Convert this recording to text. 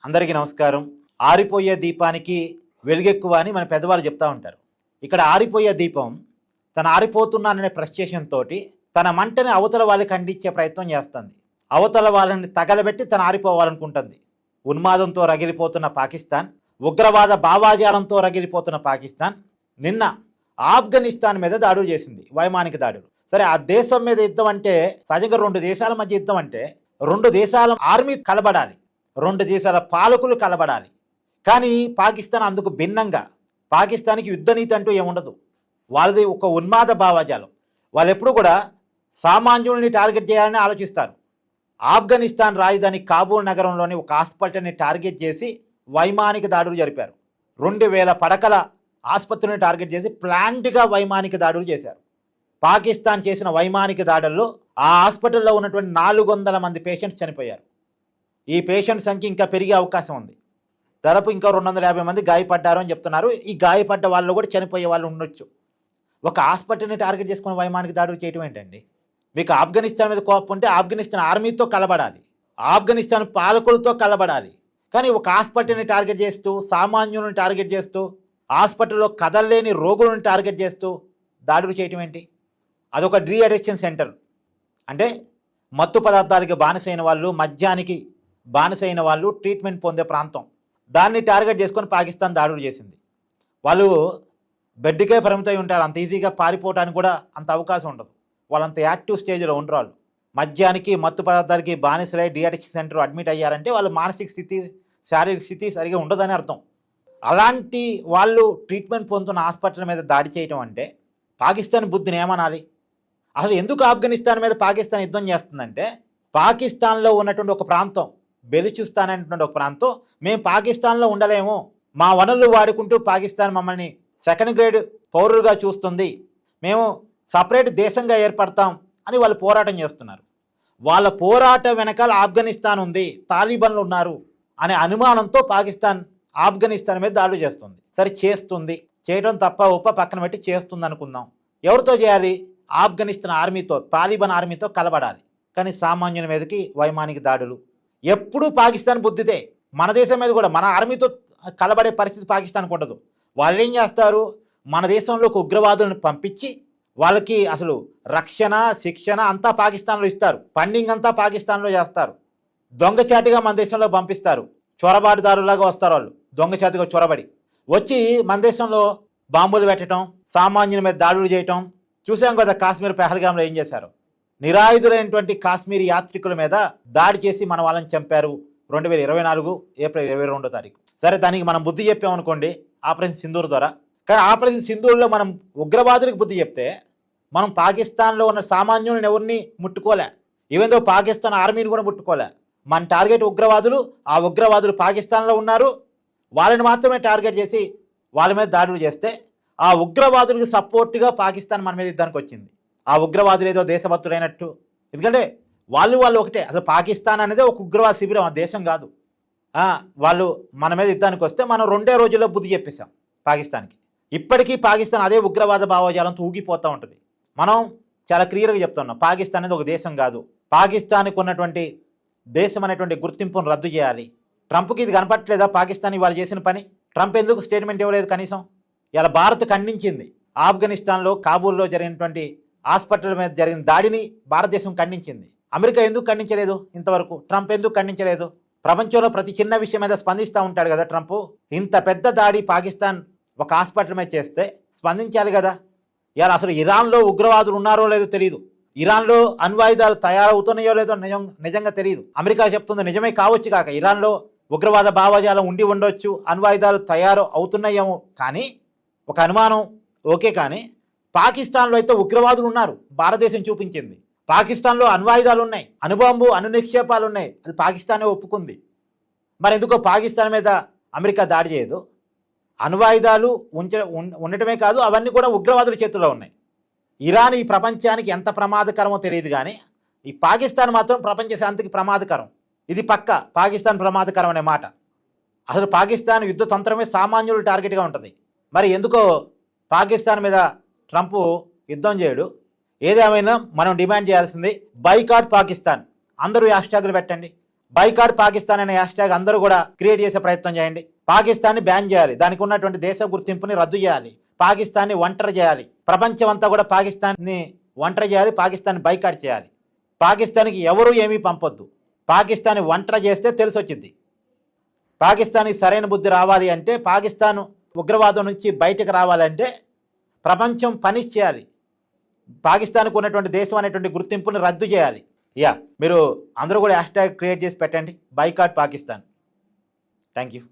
అందరికీ నమస్కారం. ఆరిపోయే దీపానికి వెలుగెక్కువ అని మన పెద్దవాళ్ళు చెప్తా ఉంటారు. ఇక్కడ ఆరిపోయే దీపం తను ఆరిపోతున్నాననే ఫ్రస్ట్రేషన్ తోటి తన మంటని అవతల వాళ్ళకి అందించే ప్రయత్నం చేస్తుంది. అవతల వాళ్ళని తగలబెట్టి తను ఆరిపోవాలనుకుంటుంది. ఉన్మాదంతో రగిలిపోతున్న పాకిస్తాన్, ఉగ్రవాద భావాజాలంతో రగిలిపోతున్న పాకిస్తాన్ నిన్న ఆఫ్ఘనిస్తాన్ మీద దాడులు చేసింది, వైమానిక దాడులు. సరే, ఆ దేశం మీద యుద్ధం అంటే సహజంగా రెండు దేశాల మధ్య యుద్ధం అంటే రెండు దేశాల ఆర్మీ కలబడాలి, రెండు దేశాల పాలకులు కలబడాలి. కానీ పాకిస్తాన్ అందుకు భిన్నంగా, పాకిస్తాన్కి యుద్ధనీతి అంటూ ఏముండదు. వాళ్ళది ఒక ఉన్మాద భావజాలం. వాళ్ళు ఎప్పుడు కూడా సామాన్యుల్ని టార్గెట్ చేయాలని ఆలోచిస్తారు. ఆఫ్ఘనిస్తాన్ రాజధాని కాబూల్ నగరంలోని ఒక హాస్పిటల్ని టార్గెట్ చేసి వైమానిక దాడులు జరిపారు. 2000 పడకల ఆసుపత్రిని టార్గెట్ చేసి ప్లాంట్గా వైమానిక దాడులు చేశారు. పాకిస్తాన్ చేసిన వైమానిక దాడుల్లో ఆ హాస్పిటల్లో ఉన్నటువంటి 400 మంది పేషెంట్స్ చనిపోయారు. ఈ పేషెంట్ సంఖ్య ఇంకా పెరిగే అవకాశం ఉంది. దాదాపు ఇంకా 250 మంది గాయపడ్డారు అని చెప్తున్నారు. ఈ గాయపడ్డ వాళ్ళు కూడా చనిపోయే వాళ్ళు ఉండొచ్చు. ఒక హాస్పిటల్ని టార్గెట్ చేసుకుని వైమానిక దాడులు చేయటం ఏంటండి? మీకు ఆఫ్ఘనిస్తాన్ మీద కోపం ఉంటే ఆఫ్ఘనిస్తాన్ ఆర్మీతో కలబడాలి, ఆఫ్ఘనిస్తాన్ పాలకులతో కలబడాలి. కానీ ఒక హాస్పిటల్ని టార్గెట్ చేస్తూ, సామాన్యులను టార్గెట్ చేస్తూ, హాస్పిటల్లో కదలలేని రోగులను టార్గెట్ చేస్తూ దాడులు చేయటం ఏంటి? అదొక డ్రీ అడిక్షన్ సెంటర్. అంటే మత్తు పదార్థాలకి బానిసైన వాళ్ళు, మద్యానికి బానిసైన వాళ్ళు ట్రీట్మెంట్ పొందే ప్రాంతం. దాన్ని టార్గెట్ చేసుకొని పాకిస్తాన్ దాడులు చేసింది. వాళ్ళు బెడ్కే పరిమితమై ఉంటారు. అంత ఈజీగా పారిపోవడానికి కూడా అంత అవకాశం ఉండదు. వాళ్ళంత యాక్టివ్ స్టేజ్లో ఉండరు. వాళ్ళు మద్యానికి, మత్తు పదార్థాలకి బానిసలై డి అడిక్షన్ సెంటర్ అడ్మిట్ అయ్యారంటే వాళ్ళ మానసిక స్థితి, శారీరక స్థితి సరిగా ఉండదని అర్థం. అలాంటి వాళ్ళు ట్రీట్మెంట్ పొందుతున్న హాస్పిటల్ మీద దాడి చేయటం అంటే పాకిస్తాన్ బుద్ధిని ఏమనాలి? అసలు ఎందుకు ఆఫ్ఘనిస్తాన్ మీద పాకిస్తాన్ యుద్ధం చేస్తుందంటే, పాకిస్తాన్లో ఉన్నటువంటి ఒక ప్రాంతం, బెలుచిస్తాన్ అనేటువంటి ఒక ప్రాంతం, మేము పాకిస్తాన్లో ఉండలేము, మా వనరులు వాడుకుంటూ పాకిస్తాన్ మమ్మల్ని సెకండ్ గ్రేడ్ పౌరులుగా చూస్తుంది, మేము సపరేట్ దేశంగా ఏర్పడతాం అని వాళ్ళు పోరాటం చేస్తున్నారు. వాళ్ళ పోరాటం వెనకాల ఆఫ్ఘనిస్తాన్ ఉంది, తాలిబాన్లు ఉన్నారు అనే అనుమానంతో పాకిస్తాన్ ఆఫ్ఘనిస్తాన్ మీద దాడులు చేస్తుంది. సరే, చేస్తుంది, చేయడం తప్ప ఉప్ప పక్కన పెట్టి చేస్తుంది అనుకుందాం. ఎవరితో చేయాలి? ఆఫ్ఘనిస్తాన్ ఆర్మీతో, తాలిబాన్ ఆర్మీతో కలబడాలి. కానీ సామాన్యుల మీదకి వైమానిక దాడులు. ఎప్పుడూ పాకిస్తాన్ బుద్ధితే. మన దేశం మీద కూడా మన ఆర్మీతో కలబడే పరిస్థితి పాకిస్తాన్కి ఉండదు. వాళ్ళు ఏం చేస్తారు? మన దేశంలోకి ఉగ్రవాదులను పంపించి వాళ్ళకి అసలు రక్షణ, శిక్షణ అంతా పాకిస్తాన్లో ఇస్తారు. ఫండింగ్ అంతా పాకిస్తాన్లో చేస్తారు. దొంగచాటుగా మన దేశంలో పంపిస్తారు. చొరబాటుదారులాగా వస్తారు వాళ్ళు, దొంగచాటుగా చొరబడి వచ్చి మన దేశంలో బాంబులు పెట్టడం, సామాన్యుల మీద దాడులు చేయటం. చూసాం కదా కాశ్మీర్ పెహల్గాంలో ఏం చేశారు. నిరాయుధులైనటువంటి కాశ్మీర్ యాత్రికుల మీద దాడి చేసి మన వాళ్ళని చంపారు 2024 ఏప్రిల్ 22వ తారీఖు. సరే, దానికి మనం బుద్ధి చెప్పామనుకోండి ఆపరేషన్ సింధూర్ ద్వారా. కానీ ఆపరేషన్ సింధూర్లో మనం ఉగ్రవాదులకు బుద్ధి చెప్తే మనం పాకిస్తాన్లో ఉన్న సామాన్యులను ఎవరిని ముట్టుకోలే. ఈవెన్ దో పాకిస్తాన్ ఆర్మీని కూడా ముట్టుకోలే. మన టార్గెట్ ఉగ్రవాదులు. ఆ ఉగ్రవాదులు పాకిస్తాన్లో ఉన్నారు. వాళ్ళని మాత్రమే టార్గెట్ చేసి వాళ్ళ మీద దాడులు చేస్తే ఆ ఉగ్రవాదులకు సపోర్ట్గా పాకిస్తాన్ మన మీద యుద్ధానికి వచ్చింది. ఆ ఉగ్రవాదులు ఏదో దేశభక్తులైనట్టు. ఎందుకంటే వాళ్ళు ఒకటే. అసలు పాకిస్తాన్ అనేది ఒక ఉగ్రవాద శిబిరం, ఆ దేశం కాదు. వాళ్ళు మన మీద యుద్ధానికి వస్తే మనం 2 రోజుల్లో బుద్ధి చెప్పేశాం పాకిస్తాన్కి. ఇప్పటికీ పాకిస్తాన్ అదే ఉగ్రవాద భావజాలంతో ఊగిపోతూ ఉంటుంది. మనం చాలా క్లియర్గా చెప్తున్నాం, పాకిస్తాన్ అనేది ఒక దేశం కాదు. పాకిస్తాన్కి ఉన్నటువంటి దేశం అనేటువంటి గుర్తింపును రద్దు చేయాలి. ట్రంప్కి ఇది కనపట్లేదా పాకిస్తాన్ వాళ్ళు చేసిన పని? ట్రంప్ ఎందుకు స్టేట్మెంట్ ఇవ్వలేదు కనీసం? ఇలా భారత్ ఖండించింది. ఆఫ్ఘనిస్తాన్లో కాబూల్లో జరిగినటువంటి హాస్పిటల్ మీద జరిగిన దాడిని భారతదేశం ఖండించింది. అమెరికా ఎందుకు ఖండించలేదు ఇంతవరకు? ట్రంప్ ఎందుకు ఖండించలేదు? ప్రపంచంలో ప్రతి చిన్న విషయం మీద స్పందిస్తూ ఉంటాడు కదా ట్రంప్. ఇంత పెద్ద దాడి పాకిస్తాన్ ఒక హాస్పిటల్ మీద చేస్తే స్పందించాలి కదా. ఇలా అసలు ఇరాన్లో ఉగ్రవాదులు ఉన్నారో లేదో తెలియదు. ఇరాన్లో అణ్వాయుధాలు తయారవుతున్నాయో లేదో నిజంగా తెలియదు. అమెరికా చెప్తుంది నిజమే కావచ్చు కాక, ఇరాన్లో ఉగ్రవాద భావజాలం ఉండి ఉండొచ్చు, అణ్వాయుధాలు తయారు అవుతున్నాయేమో. కానీ ఒక అనుమానం ఓకే. కానీ పాకిస్తాన్లో అయితే ఉగ్రవాదులు ఉన్నారు, భారతదేశం చూపించింది. పాకిస్తాన్లో అణ్వాయుధాలు ఉన్నాయి, అణుబాంబు, అణు నిక్షేపాలు ఉన్నాయి, అది పాకిస్తానే ఒప్పుకుంది. మరి ఎందుకో పాకిస్తాన్ మీద అమెరికా దాడి చేయదు? అణ్వాయుధాలు ఉండటమే కాదు, అవన్నీ కూడా ఉగ్రవాదుల చేతుల్లో ఉన్నాయి. ఇరాన్ ఈ ప్రపంచానికి ఎంత ప్రమాదకరమో తెలియదు, కానీ ఈ పాకిస్తాన్ మాత్రం ప్రపంచ శాంతికి ప్రమాదకరం. ఇది పక్క పాకిస్తాన్ ప్రమాదకరం అనే మాట. అసలు పాకిస్తాన్ యుద్ధ తంత్రమే సామాన్యులు టార్గెట్గా ఉంటుంది. మరి ఎందుకో పాకిస్తాన్ మీద ట్రంప్ యుద్ధం చేయడు? ఏదేమైనా మనం డిమాండ్ చేయాల్సింది బైకాట్ పాకిస్తాన్. అందరూ హ్యాష్ట్యాగులు పెట్టండి, బైకాట్ పాకిస్తాన్ అనే హ్యాష్ ట్యాగ్ అందరూ కూడా క్రియేట్ చేసే ప్రయత్నం చేయండి. పాకిస్తాన్ని బ్యాన్ చేయాలి, దానికి ఉన్నటువంటి దేశ గుర్తింపుని రద్దు చేయాలి, పాకిస్తాన్ని ఒంటరి చేయాలి, ప్రపంచం అంతా కూడా పాకిస్తాన్ని ఒంటరి చేయాలి, పాకిస్తాన్ని బైకాట్ చేయాలి. పాకిస్తాన్కి ఎవరు ఏమీ పంపొద్దు. పాకిస్తాన్ని ఒంటరి చేస్తే తెలిసి వచ్చింది. పాకిస్తాన్కి సరైన బుద్ధి రావాలి అంటే, పాకిస్తాన్ ఉగ్రవాదం నుంచి బయటకు రావాలంటే ప్రపంచం పనిష్ చేయాలి, పాకిస్తాన్కు ఉన్నటువంటి దేశం అనేటువంటి గుర్తింపుని రద్దు చేయాలి. మీరు అందరూ కూడా హ్యాష్ ట్యాగ్ క్రియేట్ చేసి పెట్టండి, బైకాట్ పాకిస్తాన్. Thank you.